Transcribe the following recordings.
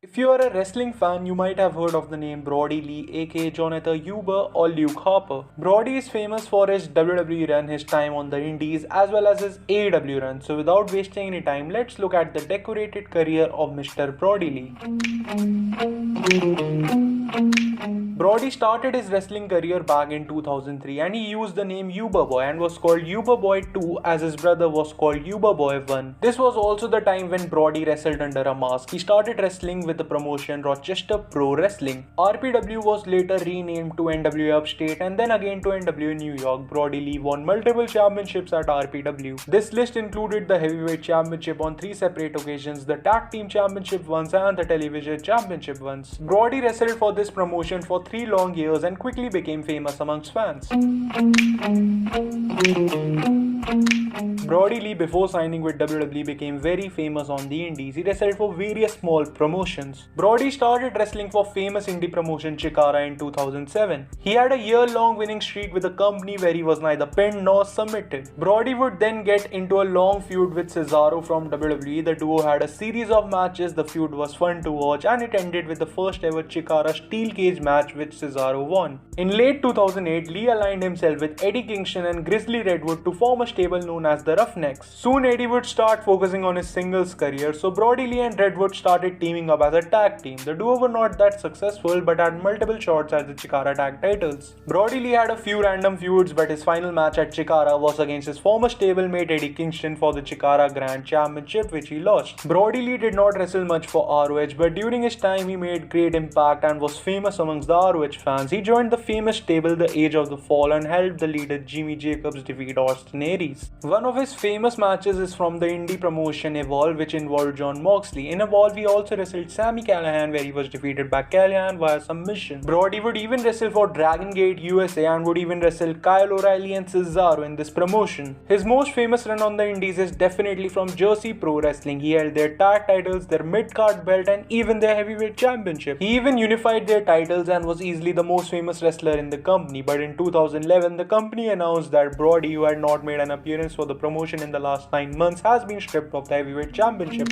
If you are a wrestling fan, you might have heard of the name Brodie Lee, aka Jonathan Huber or Luke Harper. Brodie is famous for his WWE run, his time on the Indies, as well as his AEW run. So without wasting any time, let's look at the decorated career of Mr. Brodie Lee. Brodie started his wrestling career back in 2003 and he used the name Huber Boy and was called Huber Boy 2 as his brother was called Huber Boy 1. This was also the time when Brodie wrestled under a mask. He started wrestling with the promotion Rochester Pro Wrestling. RPW was later renamed to NWA Upstate and then again to NWA New York. Brodie Lee won multiple championships at RPW. This list included the Heavyweight Championship on 3 separate occasions, the Tag Team Championship once and the Television Championship once. Brodie wrestled for this promotion for 3 long years and quickly became famous amongst fans. Brodie Lee, before signing with WWE, became very famous on the Indies. He wrestled for various small promotions. Brodie started wrestling for famous indie promotion Chikara in 2007. He had a year-long winning streak with the company where he was neither pinned nor submitted. Brodie would then get into a long feud with Cesaro from WWE. The duo had a series of matches. The feud was fun to watch and it ended with the first ever Chikara steel cage match which Cesaro won. In late 2008, Lee aligned himself with Eddie Kingston and Grizzly Redwood to form a stable known as the Roughnecks. Soon Eddie would start focusing on his singles career, so Brodie Lee and Redwood started teaming up as a tag team. The duo were not that successful but had multiple shots at the Chikara tag titles. Brodie Lee had a few random feuds, but his final match at Chikara was against his former stablemate Eddie Kingston for the Chikara Grand Championship, which he lost. Brodie Lee did not wrestle much for ROH, but during his time he made great impact and was famous amongst the ROH fans. He joined the famous stable The Age of the Fall and helped the leader Jimmy Jacobs defeat Austin Aries. One of his famous matches is from the indie promotion Evolve, which involved Jon Moxley. In Evolve, he also wrestled Sami Callihan, where he was defeated by Callihan via submission. Brodie would even wrestle for Dragon Gate USA and would even wrestle Kyle O'Reilly and Cesaro in this promotion. His most famous run on the indies is definitely from Jersey Pro Wrestling. He held their tag titles, their mid-card belt and even their heavyweight championship. He even unified their titles and was easily the most famous wrestler in the company. But in 2011, the company announced that Brodie, who had not made an appearance for the promotion in the last 9 months, has been stripped of the heavyweight championship.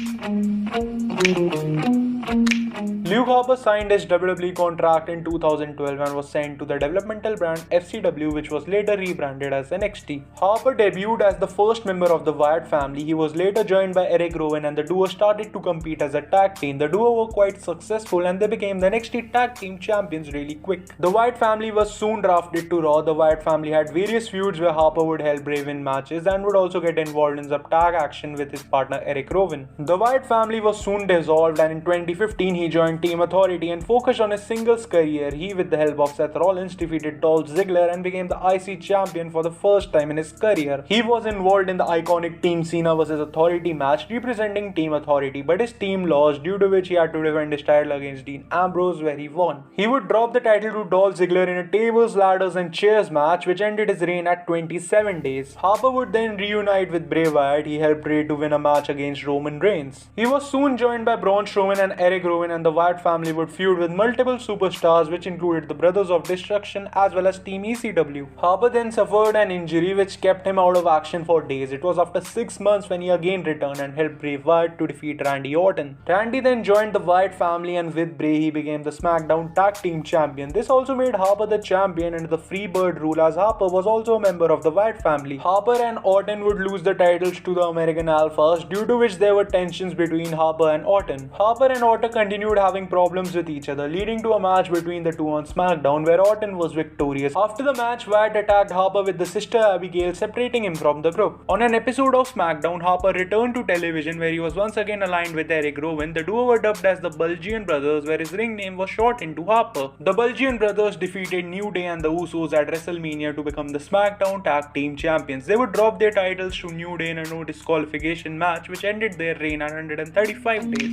Luke Harper signed his WWE contract in 2012 and was sent to the developmental brand FCW, which was later rebranded as NXT. Harper debuted as the first member of the Wyatt family. He was later joined by Eric Rowan and the duo started to compete as a tag team. The duo were quite successful and they became the NXT Tag Team Champions really quick. The Wyatt family was soon drafted to Raw. The Wyatt family had various feuds where Harper would help Brave in matches and would also get involved in some tag action with his partner Eric Rowan. The Wyatt family was soon dissolved and in 2015 he joined Team Authority and focused on his singles career. He, with the help of Seth Rollins, defeated Dolph Ziggler and became the IC champion for the first time in his career. He was involved in the iconic Team Cena vs Authority match representing Team Authority, but his team lost, due to which he had to defend his title against Dean Ambrose, where he won. He would drop the title to Dolph Ziggler in a tables, ladders and chairs match which ended his reign at 27 days. Harper would then reunite with Bray Wyatt. He helped Bray to win a match against Roman Reigns. He was soon joined by Braun Strowman and Eric Rowan, and the Wyatt family would feud with multiple superstars which included the Brothers of Destruction as well as Team ECW. Harper then suffered an injury which kept him out of action for days. It was after 6 months when he again returned and helped Bray Wyatt to defeat Randy Orton. Randy then joined the Wyatt family and with Bray he became the SmackDown Tag Team Champion. This also made Harper the champion under the Freebird rule, as Harper was also a member of the Wyatt family. Harper and Orton would lose the titles to the American Alphas, due to which there were tensions between Harper and Orton. Harper and Orton continued having problems with each other, leading to a match between the two on SmackDown where Orton was victorious. After the match, Wyatt attacked Harper with the sister Abigail, separating him from the group. On an episode of SmackDown, Harper returned to television where he was once again aligned with Eric Rowan. The duo were dubbed as the Bulgian Brothers, where his ring name was shortened to Harper. The Bulgian Brothers defeated New Day and the Usos at WrestleMania to become the SmackDown Tag Team Champions. They would drop their titles to New Day in a no disqualification match which ended their reign at 135 days.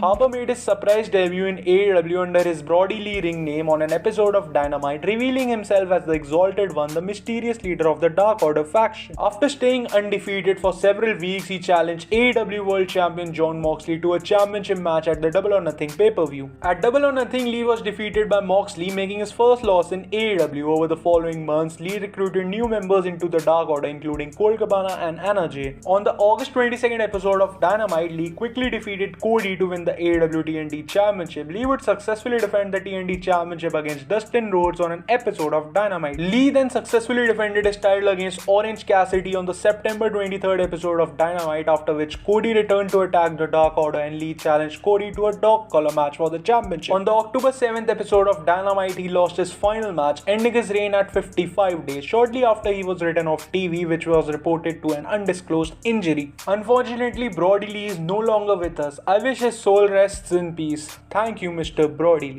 Harper made his surprise debut in AEW under his Brodie Lee ring name on an episode of Dynamite, revealing himself as the Exalted One, the mysterious leader of the Dark Order faction. After staying undefeated for several weeks, he challenged AEW World Champion Jon Moxley to a championship match at the Double or Nothing pay-per-view. At Double or Nothing, Lee was defeated by Moxley, making his first loss in AEW. Over the following months, Lee recruited new members into the Dark Order, including Colt Cabana and Anna Jay. On the August 22nd episode of Dynamite, Lee quickly defeated Cody to win the AEW TNT Championship. Lee would successfully defend the TNT Championship against Dustin Rhodes on an episode of Dynamite. Lee then successfully defended his title against Orange Cassidy on the September 23rd episode of Dynamite, after which Cody returned to attack the Dark Order and Lee challenged Cody to a dog collar match for the championship. On the October 7th episode of Dynamite, he lost his final match, ending his reign at 55 days. Shortly after, he was written off TV, which was reported to an undisclosed injury. Unfortunately, Brodie Lee is no longer with us. I wish his soul rests in peace. Thank you, Mr. Brodie Lee.